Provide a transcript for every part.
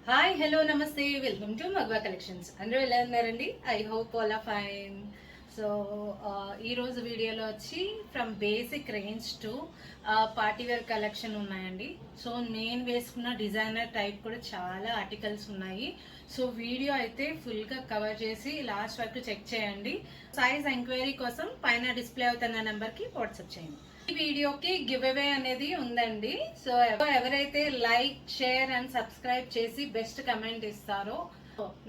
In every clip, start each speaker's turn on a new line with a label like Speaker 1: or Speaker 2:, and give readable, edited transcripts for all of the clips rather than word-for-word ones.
Speaker 1: Hi hello నమస్తే welcome to మగ్వా collections. అందరూ ఎలా ఉన్నారండి? I hope all are fine. So ఈరోజు వీడియోలో వచ్చి from basic range to party wear collection ఉన్నాయండి. సో నేను వేసుకున్న డిజైనర్ టైప్ కూడా చాలా ఆర్టికల్స్ ఉన్నాయి. సో వీడియో అయితే ఫుల్గా కవర్ చేసి లాస్ట్ వరకు చెక్ చేయండి. సైజ్ ఎంక్వైరీ కోసం పైన డిస్ప్లే అవుతున్న నెంబర్కి వాట్సాప్ చేయండి. ఈ వీడియోకి గివ్ అవే అనేది ఉందండి. సో ఎవరైతే లైక్ షేర్ అండ్ సబ్స్క్రైబ్ చేసి బెస్ట్ కమెంట్ ఇస్తారో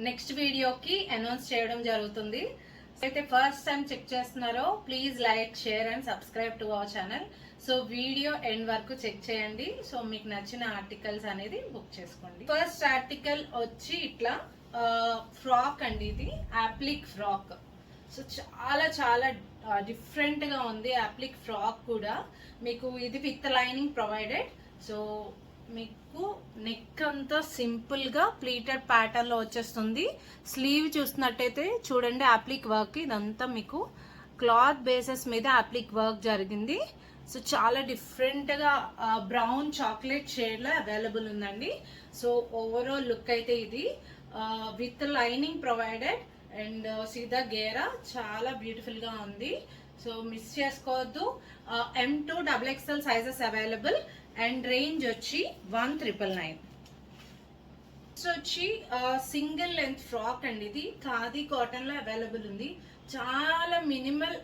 Speaker 1: నెక్స్ట్ వీడియోకి అనౌన్స్ చేయడం జరుగుతుంది. అయితే ఫస్ట్ టైం చెక్ చేస్తున్నారో please like share and subscribe to our channel. So video end వరకు చెక్ చేయండి. సో మీకు నచ్చిన ఆర్టికల్స్ అనేది బుక్ చేసుకోండి. ఫస్ట్ ఆర్టికల్ వచ్చి ఇట్లా ఫ్రాక్ అండి. ఇది అప్లిక్ ఫ్రాక్. సో చాలా చాలా డిఫరెంట్ గా ఉంది. అప్లిక్ ఫ్రాక్ కూడా మీకు ఇది విత్ లైనింగ్ ప్రొవైడెడ్. సో మీకు నెక్ అంతా సింపుల్ గా ప్లీటెడ్ ప్యాటర్న్ లో వచ్చేస్తుంది. స్లీవ్ చూసినట్టయితే చూడండి అప్లిక్ వర్క్. ఇదంతా మీకు క్లాత్ బేసెస్ మీద అప్లిక్ వర్క్ జరిగింది. సో చాలా డిఫరెంట్ గా బ్రౌన్ చాక్లెట్ షేడ్ లో అవైలబుల్ ఉందండి. సో ఓవరాల్ లుక్ అయితే ఇది విత్ లైనింగ్ ప్రొవైడెడ్ అండ్ సీదా గేరా చాలా బ్యూటిఫుల్ గా ఉంది. సో మిస్ చేసుకోవద్దు. M2 XXL sizes available and range వచ్చి 1999. వచ్చి సింగిల్ లెంత్ ఫ్రాక్ అండి. ఇది ఖాదీ కాటన్ లో అవైలబుల్ ఉంది. చాలా మినిమల్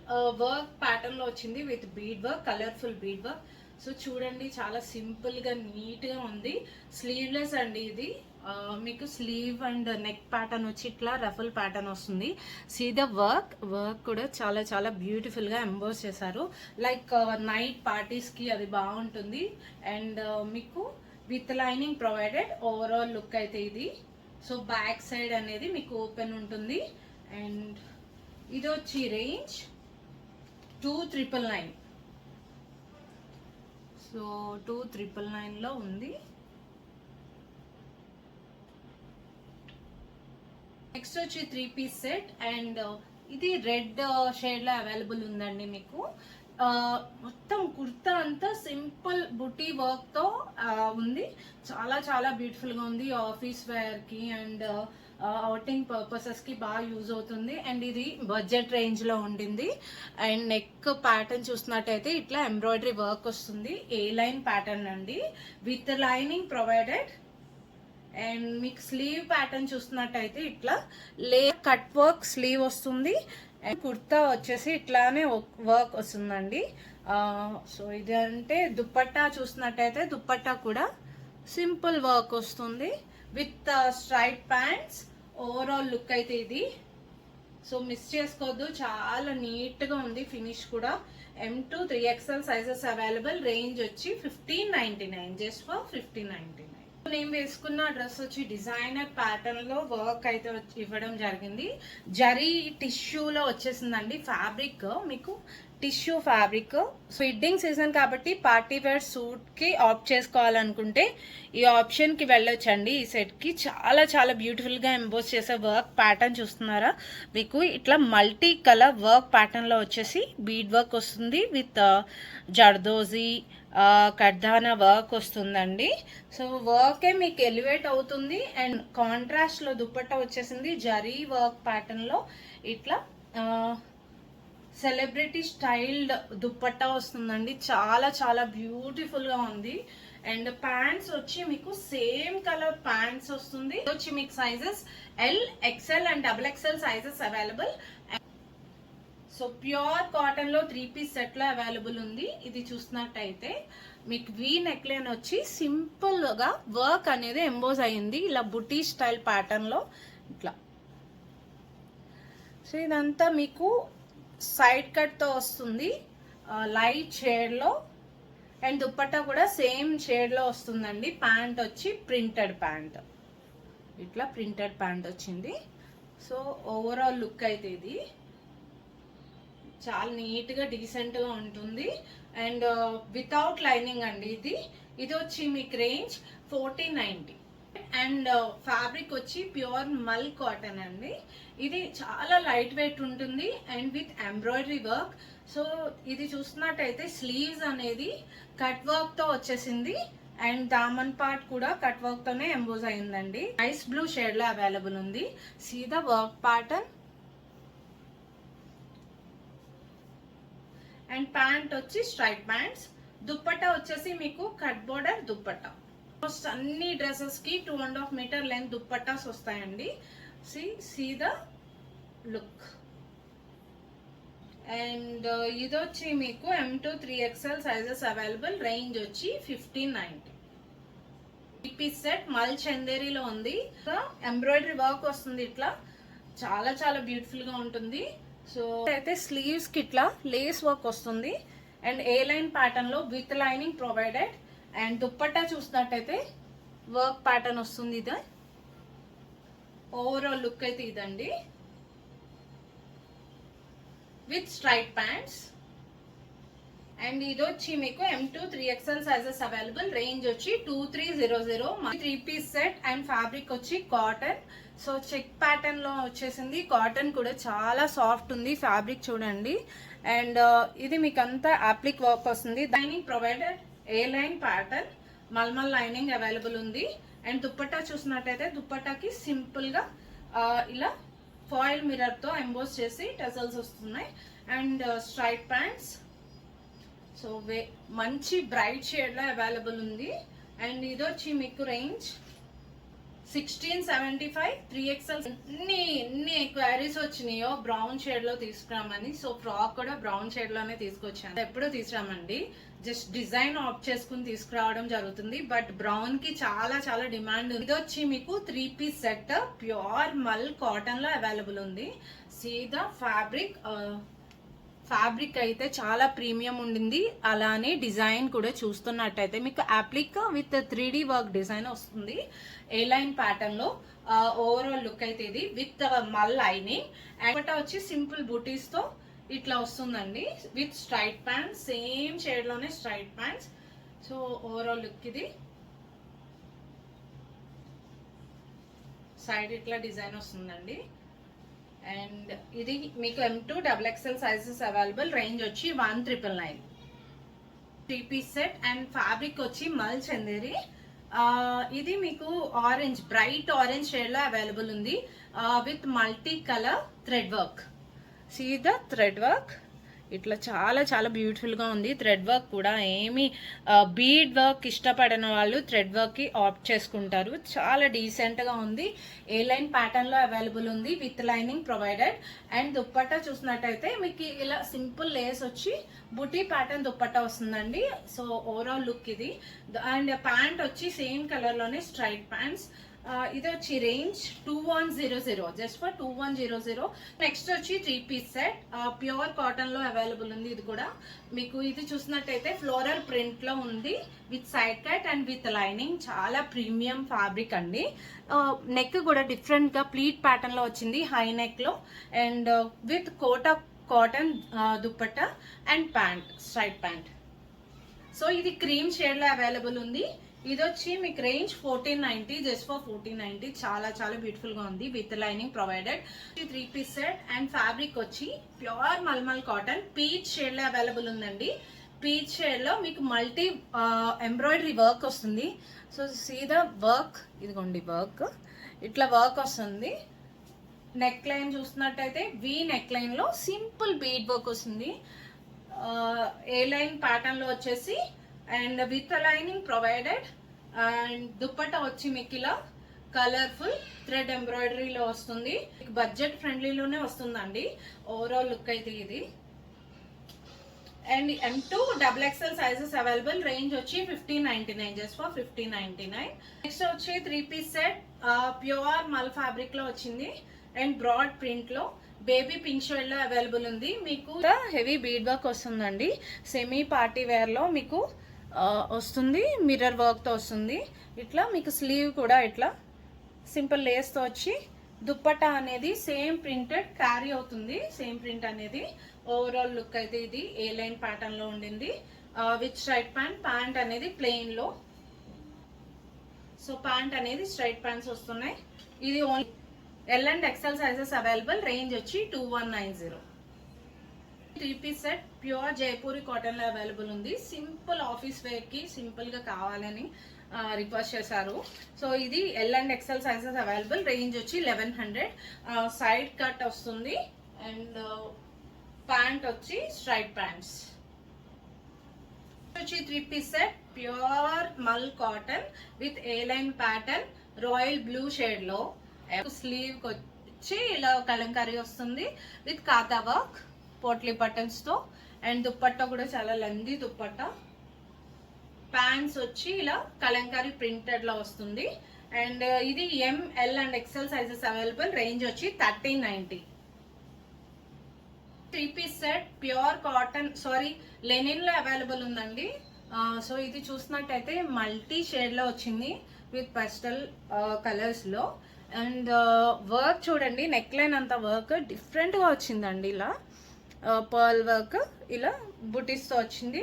Speaker 1: వర్క్ ప్యాటర్న్ లో వచ్చింది with bead work, colourful bead work. So చూడండి చాలా సింపుల్ గా నీట్ గా ఉంది. స్లీవ్లెస్ అండి. ఇది మీకు స్లీవ్ అండ్ నెక్ ప్యాటర్న్ వచ్చి ఇట్లా రఫుల్ ప్యాటర్న్ వస్తుంది. సీదా వర్క్ కూడా చాలా చాలా బ్యూటిఫుల్ గా ఎంబోస్ చేశారు. లైక్ నైట్ పార్టీస్ కి అది బాగుంటుంది. అండ్ మీకు with lining provided. Overall look అయితే ఇది. సో బ్యాక్ సైడ్ అనేది మీకు ఓపెన్ ఉంటుంది. అండ్ ఇది వచ్చి రేంజ్ 2999. సో 2999 లో ఉంది. నెక్స్ట్ వచ్చి 3 పీస్ సెట్ అండ్ ఇది రెడ్ షేడ్ లో అవైలబుల్ ఉందండి. మీకు మొత్తం కుర్తా అంతా సింపుల్ బుటీ వర్క్ తో ఉంది. చాలా చాలా బ్యూటిఫుల్ గా ఉంది. ఆఫీస్ వేర్ కి అండ్ అవుటింగ్ పర్పసెస్ కి బాగా యూజ్ అవుతుంది. అండ్ ఇది బడ్జెట్ రేంజ్ లో ఉండింది. అండ్ నెక్ ప్యాటర్న్ చూసినట్టయితే ఇట్లా ఎంబ్రాయిడరీ వర్క్ వస్తుంది. ఏ లైన్ ప్యాటర్న్ అండి విత్ లైనింగ్ ప్రొవైడెడ్. అండ్ మీకు స్లీవ్ ప్యాటర్న్ చూస్తున్నట్టయితే ఇట్లా కట్ వర్క్ స్లీవ్ వస్తుంది. అండ్ కుర్తా వచ్చేసి ఇట్లానే వర్క్ వస్తుందండి. సో ఇది అంటే దుప్పట్టా చూసినట్టయితే దుప్పట్టా కూడా సింపుల్ వర్క్ వస్తుంది with straight pants. Overall look అయితే ఇది. సో మిస్ చేసుకోవద్దు. చాలా నీట్ గా ఉంది. ఫినిష్ కూడా. M2 3XL sizes available. Range వచ్చి 1599. Just for 1599. నేను వేసుకున్న డ్రెస్ వచ్చి డిజైనర్ ప్యాటర్న్ లో వర్క్ అయితే ఇవ్వడం జరిగింది. జరీ టిష్యూలో వచ్చేసిందండి. ఫ్యాబ్రిక్ మీకు టిష్యూ ఫ్యాబ్రిక్. వెడ్డింగ్ సీజన్ కాబట్టి పార్టీ వేర్ సూట్ కి ఆప్ట్ చేసుకోవాలనుకుంటే ఈ ఆప్షన్ కి వెళ్ళొచ్చండి. ఈ సెట్ కి చాలా చాలా బ్యూటిఫుల్ గా ఎంబోస్ చేసే వర్క్ ప్యాటర్న్ చూస్తున్నారా? మీకు ఇట్లా మల్టీ కలర్ వర్క్ ప్యాటర్న్ లో వచ్చేసి బీడ్ వర్క్ వస్తుంది విత్ జర్దోజీ కడ్దానా వర్క్ వస్తుందండి. సో వర్కే మీకు ఎలివేట్ అవుతుంది. అండ్ కాంట్రాస్ట్ లో దుప్పట్టా వచ్చేసింది. జరీ వర్క్ ప్యాటర్న్ లో ఇట్లా సెలబ్రిటీ స్టైల్డ్ దుప్పట్టా వస్తుందండి. చాలా చాలా బ్యూటిఫుల్ గా ఉంది. అండ్ ప్యాంట్స్ వచ్చి మీకు సేమ్ కలర్ ప్యాంట్స్ వస్తుంది. వచ్చి మీకు sizes L, XL and XXL sizes available. So pure cotton లో 3 పీస్ సెట్ లో అవైలబుల్ ఉంది. ఇది చూసినట్టయితే మీకు వీ నెక్ లైన్ వచ్చి సింపుల్ గా వర్క్ అనేది ఎంబోజ్ అయింది ఇలా బుటీ స్టైల్ ప్యాటర్న్ లో ఇట్లా. సో ఇదంతా మీకు సైడ్ కట్ తో వస్తుంది లైట్ షేడ్ లో. అండ్ దుప్పట్టా కూడా సేమ్ షేడ్ లో వస్తుందండి. ప్యాంట్ వచ్చి ప్రింటెడ్ ప్యాంట్. ఇట్లా ప్రింటెడ్ ప్యాంట్ వచ్చింది. సో ఓవరాల్ లుక్ అయితే ఇది చాలా నీట్ గా డీసెంట్ గా ఉంటుంది. అండ్ వితౌట్ లైనింగ్ అండి. ఇది వచ్చి మీకు రేంజ్ 1490. అండ్ ఫ్యాబ్రిక్ వచ్చి ప్యూర్ మల్ కాటన్ అండి. ఇది చాలా లైట్ వెయిట్ ఉంటుంది and with embroidery work. So ఇది చూస్తున్నట్టయితే స్లీవ్స్ అనేది కట్ వర్క్ తో వచ్చేసింది. అండ్ దామన్ పార్ట్ కూడా కట్ వర్క్ తోనే ఎంబోజ్ అయిందండి. ఐస్ బ్లూ షేడ్ లో అవైలబుల్ ఉంది. See the work pattern. And pant వచ్చి స్ట్రైట్ ప్యాంట్స్. దుప్పట్టా వచ్చేసి మీకు కట్ బోర్డర్ దుప్పట్టా. అన్ని డ్రెస్సెస్ కి 2.5 మీటర్ లెంత్ దుప్పట్టాస్ వస్తాయండి. See the look. అండ్ ఇది వచ్చి మీకు M2 3XL sizes available. Range వచ్చి 1590. పీస్ సెట్ మల్ చందేరిలో ఉంది. ఎంబ్రాయిడరీ వర్క్ వస్తుంది. ఇట్లా చాలా చాలా బ్యూటిఫుల్ గా ఉంటుంది. సో అయితే స్లీవ్స్ కి ఇట్లా లేస్ వర్క్ వస్తుంది. అండ్ ఏ లైన్ ప్యాటర్న్ లో with lining provided. And dupatta చూసినట్టయితే వర్క్ ప్యాటర్న్ వస్తుంది. ఇది ఓవరాల్ లుక్ అయితే ఇదండి. With straight pants. అండ్ ఇది వచ్చి మీకు M2 3XL sizes available. Range వచ్చి 2300. 3 పీస్ సెట్. అండ్ ఫ్యాబ్రిక్ వచ్చి కాటన్. సో చెక్ ప్యాటర్న్ లో వచ్చేసింది. కాటన్ కూడా చాలా సాఫ్ట్ ఉంది. ఫ్యాబ్రిక్ చూడండి. అండ్ ఇది మీకు అంతా అప్లిక్ వర్క్ వస్తుంది. Lining provided. A line pattern malmal lining available ఉంది. అండ్ దుప్పట్టా చూసినట్టయితే దుప్పట్టాకి సింపుల్ గా ఇలా ఫాయిల్ మిర్రర్ తో ఎంబోస్ చేసి టజల్స్ వస్తున్నాయి. And straight pants. సో మంచి బ్రైట్ షేడ్ లో అవైలబుల్ ఉంది. అండ్ ఇది వచ్చి మీకు రేంజ్ 1675 3XL. ఎన్ని క్వైరీస్ వచ్చినాయో బ్రౌన్ షేడ్ లో తీసుకురామని. సో ఫ్రాక్ కూడా బ్రౌన్ షేడ్ లోనే తీసుకొచ్చాను. ఎప్పుడూ తీసుకురామండి, జస్ట్ డిజైన్ ఆప్ చేసుకుని తీసుకురావడం జరుగుతుంది. బట్ బ్రౌన్ కి చాలా చాలా డిమాండ్ ఉంది. ఇది వచ్చి మీకు 3 piece set pure mul cotton లో అవైలబుల్ ఉంది. See the fabric. ఫ్యాబ్రిక్ అయితే చాలా ప్రీమియం ఉండింది. అలానే డిజైన్ కూడా చూస్తున్నట్టయితే మీకు అప్లిక్ విత్ 3D వర్క్ డిజైన్ వస్తుంది. ఏ లైన్ ప్యాటర్న్ లో ఓవరాల్ లుక్ అయితే ఇది విత్ మల్ లైనింగ్. అండ్ వచ్చి సింపుల్ బూటీస్ తో ఇట్లా వస్తుందండి. With straight pants. Same shade లోనే straight pants. So overall look ఇది. సైడ్ ఇట్లా డిజైన్ వస్తుందండి. అండ్ ఇది మీకు M2 XXL sizes available. Range వచ్చి 1999. 3 పీస్ సెట్. అండ్ ఫ్యాబ్రిక్ వచ్చి మల్ చందేరి. ఇది మీకు ఆరెంజ్, బ్రైట్ ఆరెంజ్ షేడ్ లో అవైలబుల్ ఉంది. With multi colour thread work. See the thread work. ఇట్లా చాలా చాలా బ్యూటిఫుల్ గా ఉంది. థ్రెడ్ వర్క్ కూడా ఏమి బీడ్ వర్క్ ఇష్టపడిన వాళ్ళు థ్రెడ్ వర్క్ కి ఆప్ట్ చేసుకుంటారు. చాలా డీసెంట్ గా ఉంది. ఏ లైన్ ప్యాటర్న్ లో అవైలబుల్ ఉంది with lining provided. And dupatta చూసినట్టయితే మీకు ఇలా సింపుల్ లేస్ వచ్చి బుటీ ప్యాటర్న్ దుప్పట్టా వస్తుందండి. సో ఓవరాల్ లుక్ ఇది. అండ్ ప్యాంట్ వచ్చి సేమ్ కలర్ లోనే స్ట్రైట్ ప్యాంట్స్. ఇది వచ్చి రేంజ్ 2100, జస్ట్ ఫర్ 2100. నెక్స్ట్ వచ్చి 3 పీస్ సెట్ ప్యూర్ కాటన్ లో అవైలబుల్ ఉంది. ఇది కూడా మీకు ఇది చూసినట్టయితే ఫ్లోరల్ ప్రింట్ లో ఉంది with side cut and with lining. చాలా ప్రీమియం ఫ్యాబ్రిక్ అండి. నెక్ కూడా డిఫరెంట్ గా ప్లీట్ ప్యాటర్న్ లో వచ్చింది హై నెక్ లో. And with Kota cotton dupatta and pant straight pant. So ఇది క్రీమ్ షేడ్ లో అవైలబుల్ ఉంది. ఇది వచ్చి మీకు రేంజ్ 1490, జస్ట్ ఫర్ 1490. చాలా చాలా బ్యూటిఫుల్ గా ఉంది with lining provided. 3 piece set. And fabric వచ్చి pure malmal cotton peach shade లో అవైలబుల్ ఉందండి. పీచ్ షేడ్ లో మీకు మల్టీ ఎంబ్రాయిడరీ వర్క్ వస్తుంది. So see the work. ఇదిగోండి వర్క్. ఇట్లా వర్క్ వస్తుంది. నెక్ లైన్ చూస్తున్నట్టయితే వి నెక్ లైన్ లో సింపుల్ బీడ్ వర్క్ వస్తుంది. ఏ లైన్ ప్యాటర్న్ లో వచ్చేసి and with lining provided. And dupatta వచ్చి మీకు ఇలా కలర్ఫుల్ థ్రెడ్ ఎంబ్రాయిడరీలో వస్తుంది. బడ్జెట్ ఫ్రెండ్లీలోనే వస్తుందండి. ఓవరాల్ లుక్ అయితే ఇది. And M2 XXL sizes available. Range వచ్చి 1599, జస్ట్ ఫర్ 1599. నెక్స్ట్ వచ్చి 3 పీస్ సెట్ ప్యూర్ మల్ ఫ్యాబ్రిక్ లో వచ్చింది. అండ్ బ్రాడ్ ప్రింట్ లో బేబీ పింక్ షేడ్ లో అవైలబుల్ ఉంది. మీకు హెవీ బీడ్ వర్క్ వస్తుందండి. సెమీ పార్టీ వేర్ లో మీకు వస్తుంది. మిర్రర్ వర్క్ తో వస్తుంది. ఇట్లా మీకు స్లీవ్ కూడా ఇట్లా సింపుల్ లేస్ తో వచ్చి దుప్పట్టా అనేది సేమ్ ప్రింటెడ్ క్యారీ అవుతుంది. సేమ్ ప్రింట్ అనేది. ఓవరాల్ లుక్ అయితే ఇది ఏ లైన్ ప్యాటర్న్ లో ఉండింది విత్ స్ట్రైట్ ప్యాంట్. ప్యాంట్ అనేది ప్లెయిన్ లో. సో ప్యాంట్ అనేది స్ట్రైట్ ప్యాంట్స్ వస్తున్నాయి. ఇది only L and XL sizes available. Range వచ్చి 2190. 3 piece set pure Jaipuri cotton లో అవైలబుల్ ఉంది. సింపుల్ ఆఫీస్ వేర్ కి సింపుల్ గా కావాలని రిక్వెస్ట్ చేశారు. సో ఇది L and XL sizes available. Range వచ్చి 1100. సైడ్ కట్ వస్తుంది అండ్ ప్యాంట్ వచ్చి స్ట్రైట్ ప్యాంట్స్. వచ్చి 3 piece set pure mul cotton with a line pattern royal blue shade లో. స్లీవ్ వచ్చి ఇలా కలంకారీ వస్తుంది విత్ కాతా వర్క్ పోట్లీ బటన్స్ తో. అండ్ దుప్పట్టా కూడా చాలా లెందీ దుప్పట్టా. ప్యాంట్స్ వచ్చి ఇలా కలంకారీ ప్రింటెడ్ లో వస్తుంది. అండ్ ఇది M L and XL sizes available. Range వచ్చి 1390. 3 piece set pure cotton linen లో అవైలబుల్ ఉందండి. సో ఇది చూసినట్టయితే మల్టీ షేడ్ లో వచ్చింది విత్ పెస్టల్ కలర్స్ లో. అండ్ వర్క్ చూడండి, నెక్ లైన్ అంతా వర్క్ డిఫరెంట్ గా వచ్చిందండి. ఇలా పర్ల్ వర్క్ ఇలా బుటీస్ తో వచ్చింది.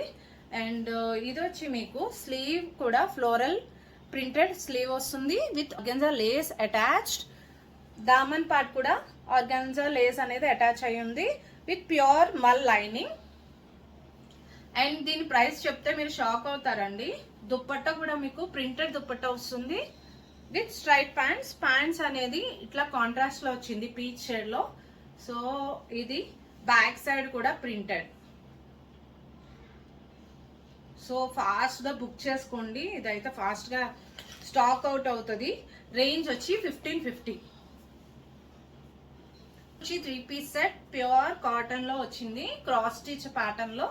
Speaker 1: అండ్ ఇది వచ్చి మీకు స్లీవ్ కూడా ఫ్లోరల్ ప్రింటెడ్ స్లీవ్ వస్తుంది with organza lace attached. Daman part కూడా ఆర్గాన్జా లేస్ అనేది అటాచ్ అయి ఉంది with pure mul lining. And దీని ప్రైస్ చెప్తే మీరు షాక్ అవుతారండి. దుప్పట్టా కూడా మీకు ప్రింటెడ్ దుప్పట్టా వస్తుంది విత్ స్ట్రైట్ ప్యాంట్స్. ప్యాంట్స్ అనేది ఇట్లా కాంట్రాస్ట్ లో వచ్చింది పీచ్ షేడ్ లో. సో ఇది బ్యాక్ సైడ్ కూడా ప్రింటెడ్. సో ఫాస్ట్ గా బుక్ చేసుకోండి, ఇదైతే ఫాస్ట్ గా స్టాక్ అవుట్ అవుతుంది. రేంజ్ వచ్చి 1550. 3 పీస్ సెట్ ప్యూర్ కాటన్ లో వచ్చింది క్రాస్ స్టిచ్ ప్యాటర్న్ లో.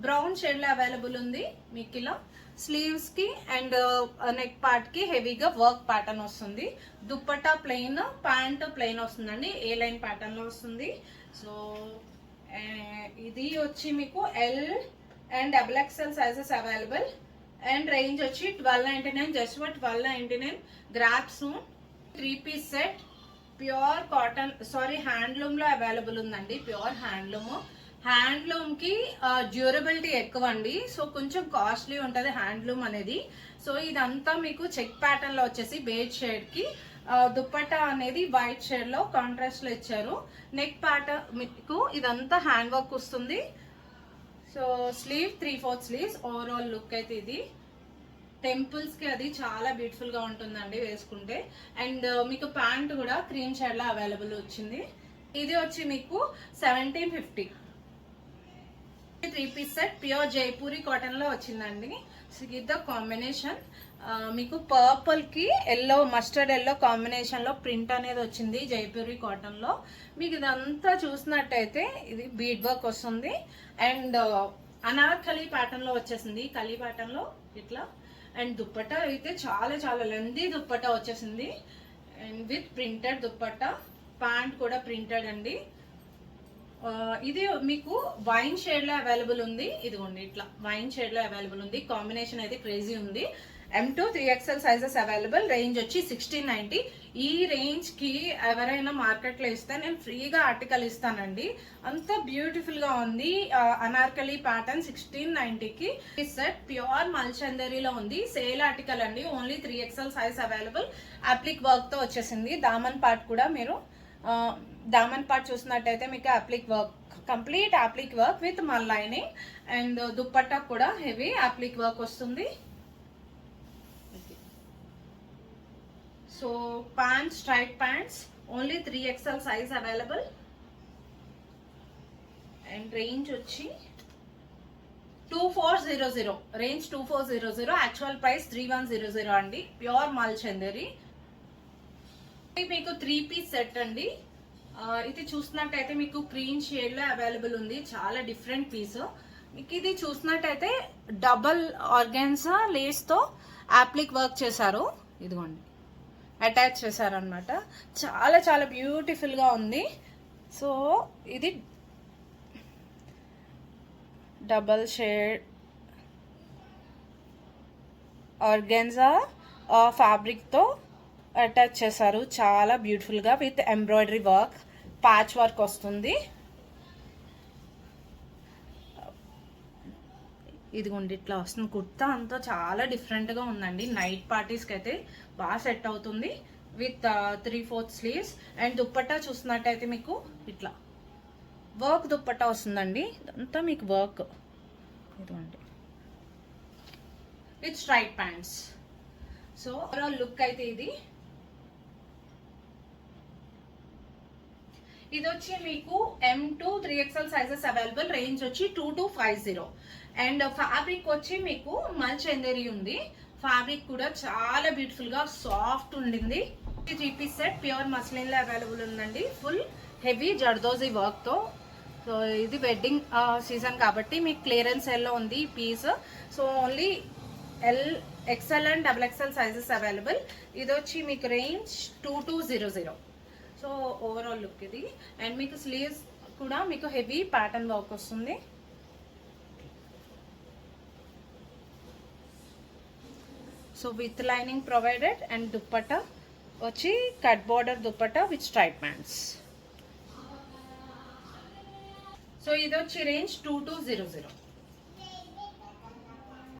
Speaker 1: బ్రౌన్ షేడ్ లో అవైలబుల్ ఉంది మీకు. ఇలా స్లీవ్స్ కి అండ్ నెక్ పార్ట్ కి హెవీగా వర్క్ ప్యాటర్న్ వస్తుంది. దుప్పట్టా ప్లెయిన్, ప్యాంట్ ప్లెయిన్ వస్తుందండి. ఏ లైన్ ప్యాటర్న్ లో వస్తుంది. సో ఇది వచ్చి మీకు L and XXL sizes available. And range వచ్చి 1299, just for 1299. Grab soon. 3 piece set pure cotton handloom లో అవైలబుల్ ఉందండి. Pure handloom. హ్యాండ్లూమ్ కి డ్యూరబిలిటీ ఎక్కువ అండి. సో కొంచెం కాస్ట్లీ ఉంటది హ్యాండ్లూమ్ అనేది. సో ఇదంతా మీకు చెక్ ప్యాటర్న్ లో వచ్చేసి బేజ్ షేడ్ కి దుప్పట్టా అనేది వైట్ షేడ్ లో కాంట్రాస్ట్ లో ఇచ్చారు. నెక్ ప్యాటర్న్ మీకు ఇదంతా హ్యాండ్ వర్క్ వస్తుంది. So slew 3/4 sleeves. Overall look అయితే ఇది టెంపుల్స్ కి అది చాలా బ్యూటిఫుల్ గా ఉంటుందండి వేసుకుంటే. అండ్ మీకు ప్యాంట్ కూడా క్రీమ్ షేడ్ లో అవైలబుల్ వచ్చింది. ఇది వచ్చి మీకు 1750. 3 piece set pure Jaipuri cotton లో వచ్చిందండి. ద కాంబినేషన్ మీకు పర్పుల్ కి ఎల్లో, మస్టర్డ్ ఎల్లో కాంబినేషన్ లో ప్రింట్ అనేది వచ్చింది జైపూరి కాటన్ లో. మీకు ఇదంతా చూసినట్టయితే ఇది బీడ్ వర్క్ వస్తుంది. అండ్ అనార్కలి ప్యాటర్న్ లో వచ్చేసింది, కలి ప్యాటర్న్ లో ఇట్లా. అండ్ దుప్పట్టా అయితే చాలా చాలా లెందీ దుప్పట్టా వచ్చేసింది and with printed dupatta. Pant కూడా ప్రింటెడ్ అండి. ఇది మీకు వైన్ షేడ్ లో అవైలబుల్ ఉంది. ఇదిగోండి ఇట్లా వైన్ షేడ్ లో అవైలబుల్ ఉంది. కాంబినేషన్ అయితే క్రేజీ ఉంది. M2 3XL sizes available. Range వచ్చి 1690. ఈ రేంజ్ కి ఎవరైనా మార్కెట్ లో ఇస్తే నేను ఫ్రీగా ఆర్టికల్ ఇస్తానండి. అంత బ్యూటిఫుల్ గా ఉంది. అనార్కలి ప్యాటర్న్ 1690కి. ఈ సెట్ ప్యూర్ మల్చందరిలో ఉంది. సేల్ ఆర్టికల్ అండి. Only 3XL size available. అప్లిక్ work తో వచ్చేసింది. దామన్ పార్ట్ కూడా మీరు దామన్ పార్ట్ చూసినట్టయితే మీకు అప్లిక్ work, complete అప్లిక్ work with mul lining. And dupatta కూడా హెవీ అప్లిక్ వర్క్ వస్తుంది. So pants, straight pants only 3XL size available. And range వచ్చి 2400. రేంజ్ 2400. యాక్చువల్ ప్రైస్ 3100 అండి. ప్యూర్ మల్ చందేరి. మీకు 3 పీస్ సెట్ అండి. ఇది చూసినట్టయితే మీకు క్రీమ్ షేడ్ లో అవైలబుల్ ఉంది. చాలా డిఫరెంట్ పీస్. మీకు ఇది చూసినట్టయితే డబల్ ఆర్గాన్జా లేస్ తో అప్లిక్ వర్క్ చేశారు. ఇదిగోండి అటాచ్ చేశారనమాట. చాలా చాలా బ్యూటిఫుల్ గా ఉంది. సో ఇది డబల్ షేడ్ ఆర్గాన్జా ఫ్యాబ్రిక్ తో అటాచ్ చేశారు. చాలా బ్యూటిఫుల్ గా with embroidery work, patch work వస్తుంది. ఇదిగోండి ఇట్లా వస్తుంది. కుర్తా అంతా చాలా డిఫరెంట్ గా ఉందండి. నైట్ పార్టీస్ కి అయితే బాగా సెట్ అవుతుంది విత్ 3/4 స్లీవ్స్. అండ్ దుప్పట్టా చూసినట్టయితే మీకు ఇట్లా వర్క్ దుప్పట్టా వస్తుందండి, అంతా మీకు వర్క్. ఇదిగోండి with straight pants. So overall look అయితే ఇది. ఇది వచ్చి మీకు M2 3XL sizes available, range వచ్చి 2250. అండ్ ఫ్యాబ్రిక్ వచ్చి మీకు మల్చందేరి ఉంది. ఫ్యాబ్రిక్ కూడా చాలా బ్యూటిఫుల్ గా సాఫ్ట్ ఉండింది. 3 పీస్ సెట్ ప్యూర్ మస్లిన్ లో అవైలబుల్ ఉందండి, ఫుల్ హెవీ జర్దోజీ వర్క్ తో. సో ఇది వెడ్డింగ్ సీజన్ కాబట్టి మీకు క్లియరెన్స్ సెల్లో ఉంది ఈ piece. So only XL and XXL sizes available. ఇది వచ్చి మీకు రేంజ్ 2200. సో ఓవరాల్ లుక్ ఇది. అండ్ మీకు స్లీవ్స్ కూడా మీకు హెవీ ప్యాటర్న్ వర్క్ వస్తుంది. So with lining provided. And dupatta వచ్చి cut border dupatta with straight pants. So ఇది వచ్చి రేంజ్ 2200.